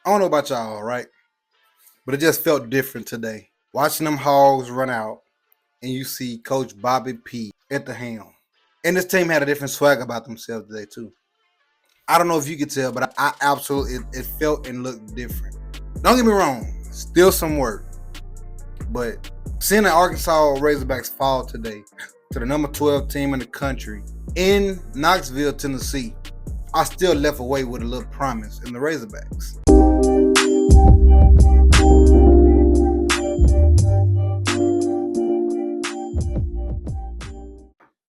I don't know about y'all, right? But it just felt different today. Watching them Hogs run out and you see Coach Bobby P at the helm. And this team had a different swag about themselves today, too. I don't know if you could tell, but I absolutely, it felt and looked different. Don't get me wrong, still some work. But seeing the Arkansas Razorbacks fall today to the number 12 team in the country in Knoxville, Tennessee, I still left away with a little promise in the Razorbacks.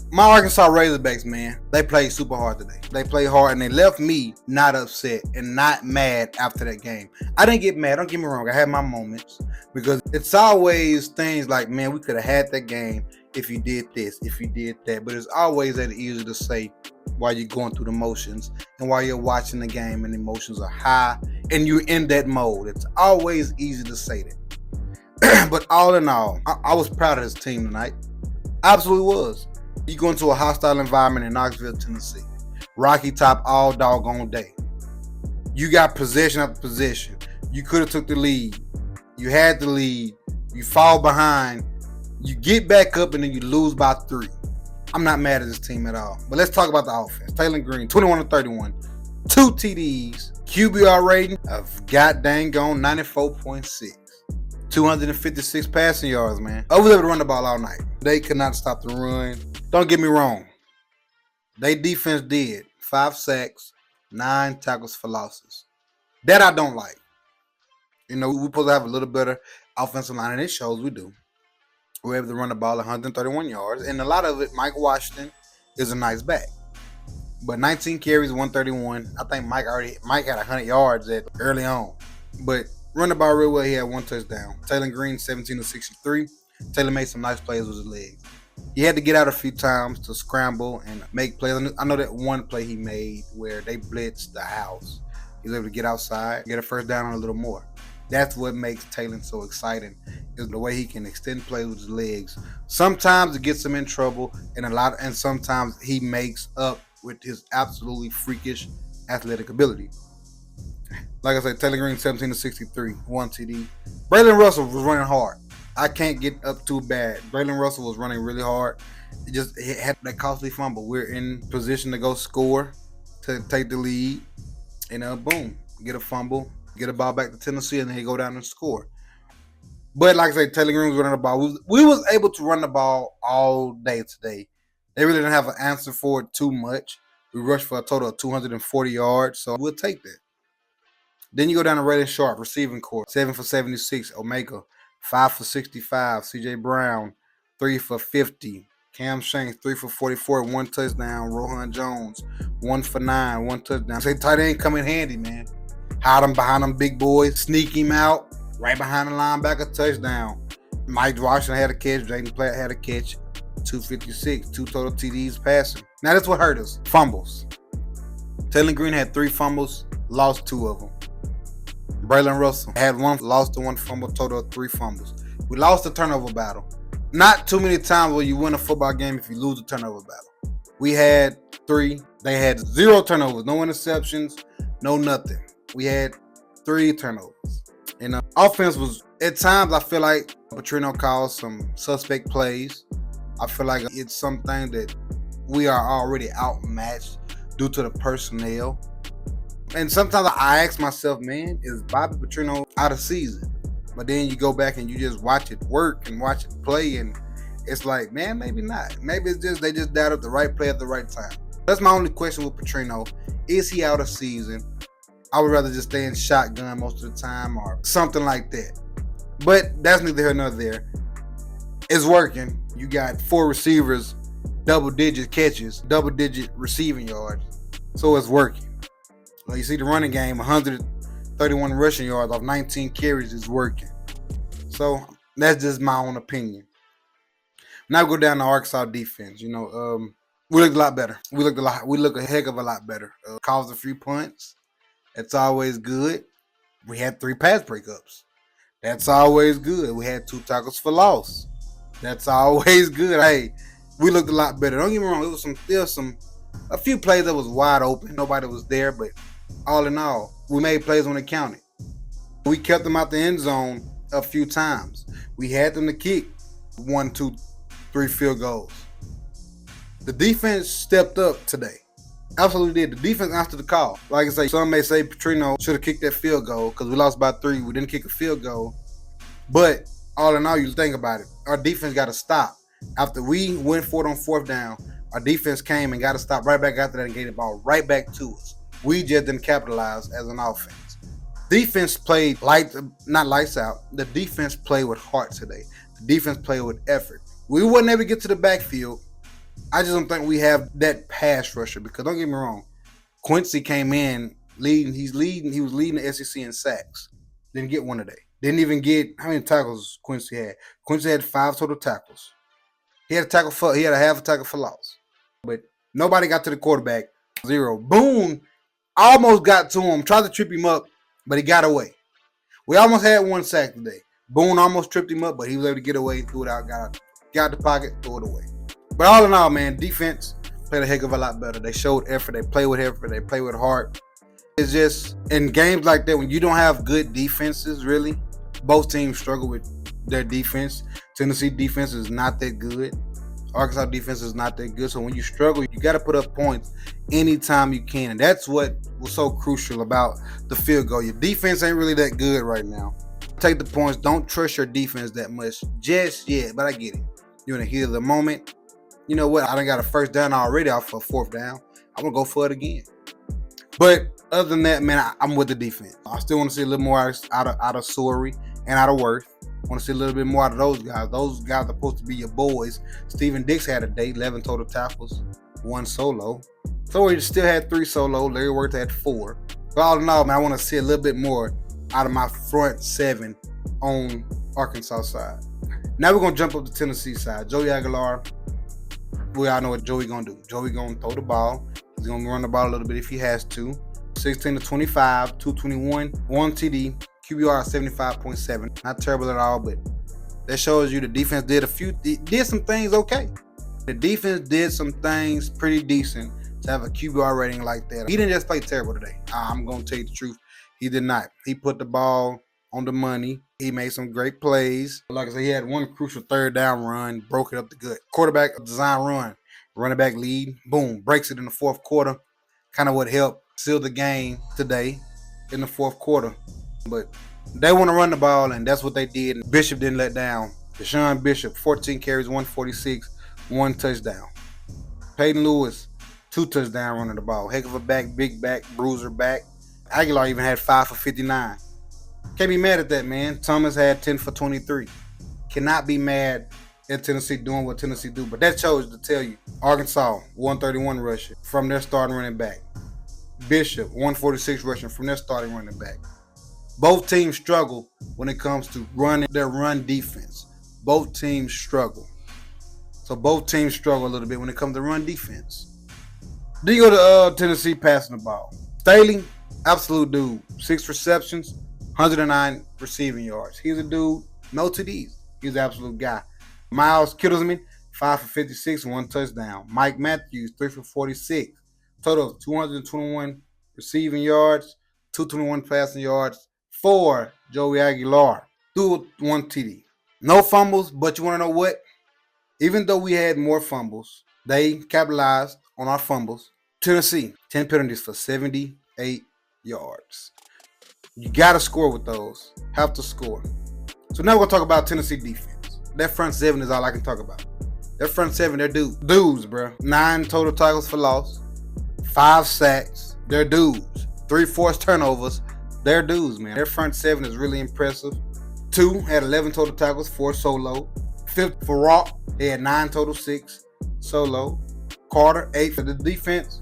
My Arkansas Razorbacks, man, they played super hard today. They played hard and they left me not upset and not mad after that game. I didn't get mad, don't get me wrong. I had my moments because it's always things like, man, we could have had that game if you did this, if you did that. But it's always that easy to say while you're going through the motions and while you're watching the game and the emotions are high and you're in that mode. It's always easy to say that. But all in all, I was proud of this team tonight. Absolutely was. You go into a hostile environment in Knoxville, Tennessee. Rocky Top all doggone day. You got possession after possession. You could have took the lead. You had the lead. You fall behind. You get back up and then you lose by 3. I'm not mad at this team at all. But let's talk about the offense. Taylor Green, 21-31. 2 TDs. QBR rating of god dang gone 94.6. 256 passing yards, man. I was able to run the ball all night. They could not stop the run. Don't get me wrong. They defense did 5 sacks, 9 tackles for losses. That I don't like. You know, we're supposed to have a little better offensive line, and it shows we do. We're able to run the ball 131 yards, and a lot of it, Mike Washington is a nice back. But 19 carries, 131. I think Mike had 100 yards early on. But run the ball real well. He had 1 touchdown. Taylor Green, 17-63. Taylor made some nice plays with his legs. He had to get out a few times to scramble and make plays. I know that one play he made where they blitzed the house. He was able to get outside, get a first down on a little more. That's what makes Taylor so exciting, is the way he can extend plays with his legs. Sometimes it gets him in trouble, and sometimes he makes up with his absolutely freakish athletic ability. Like I said, Taylor Green, 17-63, 1 TD. Braylon Russell was running hard. I can't get up too bad. Braylon Russell was running really hard. It had that costly fumble. We're in position to go score, to take the lead, and boom, get a fumble, get a ball back to Tennessee, and then he go down and score. But like I said, Taylor Green was running the ball. We was able to run the ball all day today. They really didn't have an answer for it too much. We rushed for a total of 240 yards, so we'll take that. Then you go down to Raylan Sharp, receiving corps, 7 for 76, Omega. 5 for 65. CJ Brown, 3 for 50. Cam Shanks, 3 for 44, 1 touchdown. Rohan Jones, 1 for 9, 1 touchdown. Say tight end come in handy, man. Hide him behind them big boys. Sneak him out. Right behind the linebacker, touchdown. Mike Washington had a catch. Jaden Platt had a catch. 256. 2 total TDs passing. Now that's what hurt us. Fumbles. Taylor Green had 3 fumbles. Lost 2 of them. Braylon Russell had 1, lost to 1 fumble, total of 3 fumbles. We lost the turnover battle. Not too many times where you win a football game if you lose the turnover battle. We had 3. They had 0 turnovers, no interceptions, no nothing. We had 3 turnovers. And offense was, at times, I feel like Petrino calls some suspect plays. I feel like it's something that we are already outmatched due to the personnel. And sometimes I ask myself, man, is Bobby Petrino out of season? But then you go back and you just watch it work and watch it play, and it's like, man, maybe not. Maybe it's just they just doubted the right play at the right time. That's my only question with Petrino. Is he out of season? I would rather just stay in shotgun most of the time or something like that. But that's neither here nor there. It's working. You got 4 receivers, double-digit catches, double-digit receiving yards. So it's working. You see the running game, 131 rushing yards off 19 carries is working. So that's just my own opinion. Now go down to Arkansas defense. We looked a lot better. We look a heck of a lot better. Caused a few punts. That's always good. We had 3 pass breakups. That's always good. We had 2 tackles for loss. That's always good. Hey, we looked a lot better. Don't get me wrong. It was a few plays that was wide open. Nobody was there, but all in all, we made plays when it counted. We kept them out the end zone a few times. We had them to kick 1, 2, 3 field goals. The defense stepped up today. Absolutely did. The defense answered the call. Like I say, some may say Petrino should have kicked that field goal because we lost by 3. We didn't kick a field goal. But all in all, you think about it. Our defense got to stop. After we went for it on 4th down, our defense came and got to stop right back after that and gave the ball right back to us. We just didn't capitalize as an offense. Defense played not lights out. The defense played with heart today. The defense played with effort. We wasn't able to get to the backfield. I just don't think we have that pass rusher because don't get me wrong, Quincy came in leading. He was leading the SEC in sacks. Didn't get one today. Didn't even get how many tackles Quincy had. Quincy had 5 total tackles. He had a half a tackle for loss. But nobody got to the quarterback. 0. Boone almost got to him, tried to trip him up, but he got away. We almost had 1 sack today. Boone almost tripped him up, but he was able to get away, threw it out, got out the pocket, threw it away. But all in all, man, defense played a heck of a lot better. They showed effort. They play with effort. They play with heart. It's just in games like that when you don't have good defenses, really, both teams struggle with their defense. Tennessee defense is not that good. Arkansas defense is not that good. So when you struggle, you got to put up points anytime you can. And that's what was so crucial about the field goal. Your defense ain't really that good right now. Take the points. Don't trust your defense that much just yet. But I get it. You're in the heat of the moment. You know what? I done got a 1st down already off of 4th down. I'm going to go for it again. But other than that, man, I'm with the defense. I still want to see a little more out of Sori and out of Worth. I want to see a little bit more out of those guys. Those guys are supposed to be your boys. Steven Dix had a day, 11 total tackles, 1 solo. Sori still had 3 solo. Larry Worth had 4. But all in all, man, I want to see a little bit more out of my front 7 on Arkansas side. Now we're going to jump up to Tennessee side. Joey Aguilar. We all know what Joey gonna do. Joey gonna throw the ball. He's gonna run the ball a little bit if he has to. 16 to 25, 221, 1 TD, QBR 75.7. Not terrible at all, but that shows you the defense did some things okay. The defense did some things pretty decent to have a QBR rating like that. He didn't just play terrible today. I'm gonna tell you the truth. He did not. He put the ball on the money. He made some great plays. Like I said, he had 1 crucial 3rd down run, broke it up the gut. Quarterback design run, running back lead, boom, breaks it in the 4th quarter. Kind of what helped seal the game today in the 4th quarter. But they want to run the ball, and that's what they did. And Bishop didn't let down. Deshaun Bishop, 14 carries, 146, 1 touchdown. Peyton Lewis, 2 touchdowns running the ball. Heck of a back, big back, bruiser back. Aguilar even had 5 for 59. Can't be mad at that, man. Thomas had 10 for 23. Cannot be mad at Tennessee doing what Tennessee do. But that shows to tell you. Arkansas, 131 rushing from their starting running back. Bishop, 146 rushing from their starting running back. Both teams struggle when it comes to running their run defense. Both teams struggle. So both teams struggle a little bit when it comes to run defense. Then you go to Tennessee passing the ball. Staley, absolute dude. 6 receptions. 109 receiving yards. He's a dude, no TDs. He's an absolute guy. Miles Kittleman, 5 for 56, 1 touchdown. Mike Matthews, 3 for 46. Total of 221 receiving yards, 221 passing yards for Joey Aguilar. Threw 1 TD. No fumbles, but you want to know what? Even though we had more fumbles, they capitalized on our fumbles. Tennessee, 10 penalties for 78 yards. You got to score with those. Have to score. So now we're going to talk about Tennessee defense. That front 7 is all I can talk about. Their front 7, they're dudes, bro. 9 total tackles for loss. 5 sacks. They're dudes. 3 forced turnovers. They're dudes, man. Their front 7 is really impressive. 2 had 11 total tackles, 4 solo. 5th for Rock. They had 9 total, 6 solo. Carter, 8 for the defense.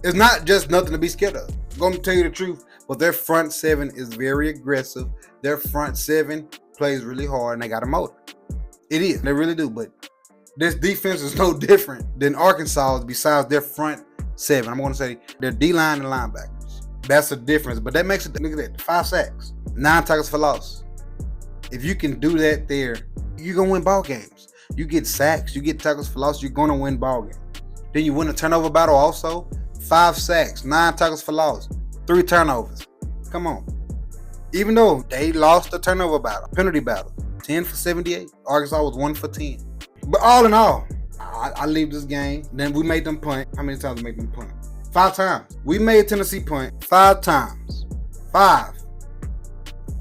It's not just nothing to be scared of. I'm going to tell you the truth. But their front 7 is very aggressive. Their front 7 plays really hard, and they got a motor. It is. They really do. But this defense is no different than Arkansas besides their front 7. I'm going to say their D-line and linebackers. That's the difference. But that makes it, look at that, 5 sacks, 9 tackles for loss. If you can do that there, you're going to win ball games. You get sacks, you get tackles for loss, you're going to win ball games. Then you win a turnover battle also. 5 sacks, 9 tackles for loss. 3 turnovers. Come on. Even though they lost the turnover battle, penalty battle, 10 for 78. Arkansas was 1 for 10. But all in all, I leave this game. Then we made them punt. How many times we made them punt? 5 times. We made Tennessee punt 5 times. 5.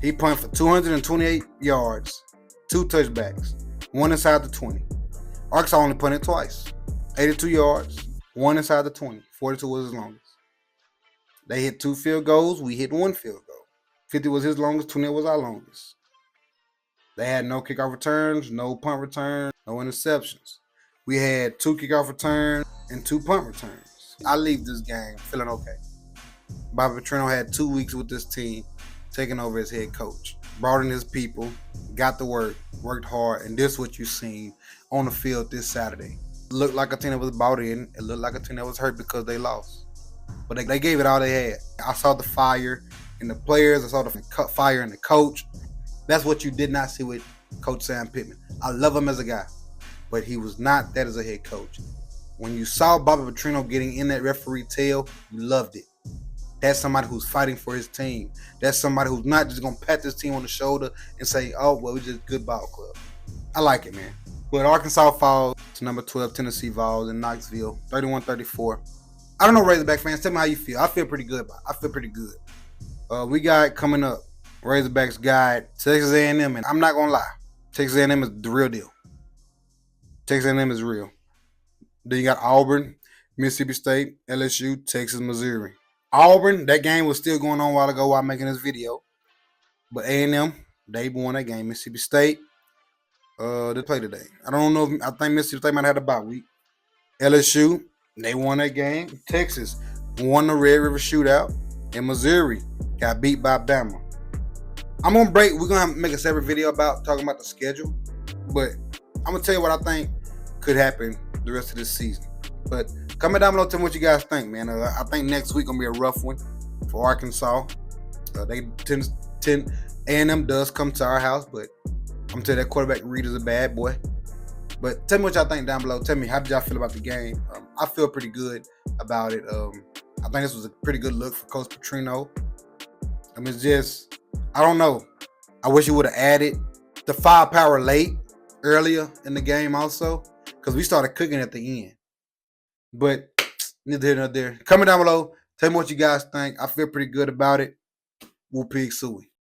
He punted for 228 yards, 2 touchbacks, 1 inside the 20. Arkansas only punted twice. 82 yards, 1 inside the 20. 42 was his longest. They hit 2 field goals. We hit 1 field goal. 50 was his longest. 20 was our longest. They had no kickoff returns, no punt returns, no interceptions. We had 2 kickoff returns and 2 punt returns. I leave this game feeling okay. Bobby Petrino had 2 weeks with this team, taking over as head coach. Brought in his people, got to work, worked hard, and this is what you seen on the field this Saturday. It looked like a team that was bought in. It looked like a team that was hurt because they lost. But they gave it all they had. I saw the fire in the players. I saw the fire in the coach. That's what you did not see with Coach Sam Pittman. I love him as a guy, but he was not that as a head coach. When you saw Bobby Petrino getting in that referee tail, you loved it. That's somebody who's fighting for his team. That's somebody who's not just going to pat this team on the shoulder and say, oh, well, we're just good ball club. I like it, man. But Arkansas falls to number 12, Tennessee Vols in Knoxville, 31-34. I don't know, Razorback fans. Tell me how you feel. I feel pretty good about it. I feel pretty good. We got coming up, Razorbacks got Texas A&M, and I'm not going to lie. Texas A&M is the real deal. Texas A&M is real. Then you got Auburn, Mississippi State, LSU, Texas, Missouri. Auburn, that game was still going on a while ago while making this video. But A&M, they won that game. Mississippi State, they play today. I don't know. I think Mississippi State might have had a bye week. LSU, they won that game. Texas won the Red River Shootout. And Missouri got beat by Bama. I'm going to break. We're going to make a separate video about talking about the schedule. But I'm going to tell you what I think could happen the rest of this season. But comment down below, tell me what you guys think, man. I think next week going to be a rough one for Arkansas. A&M does come to our house, but I'm going to tell you that quarterback Reed is a bad boy. But tell me what y'all think down below. Tell me, how did y'all feel about the game? I feel pretty good about it. I think this was a pretty good look for Coach Petrino. I mean, it's just, I don't know. I wish you would have added the firepower late, earlier in the game also, because we started cooking at the end. But neither here nor there. Comment down below. Tell me what you guys think. I feel pretty good about it. Woo Pig Suey.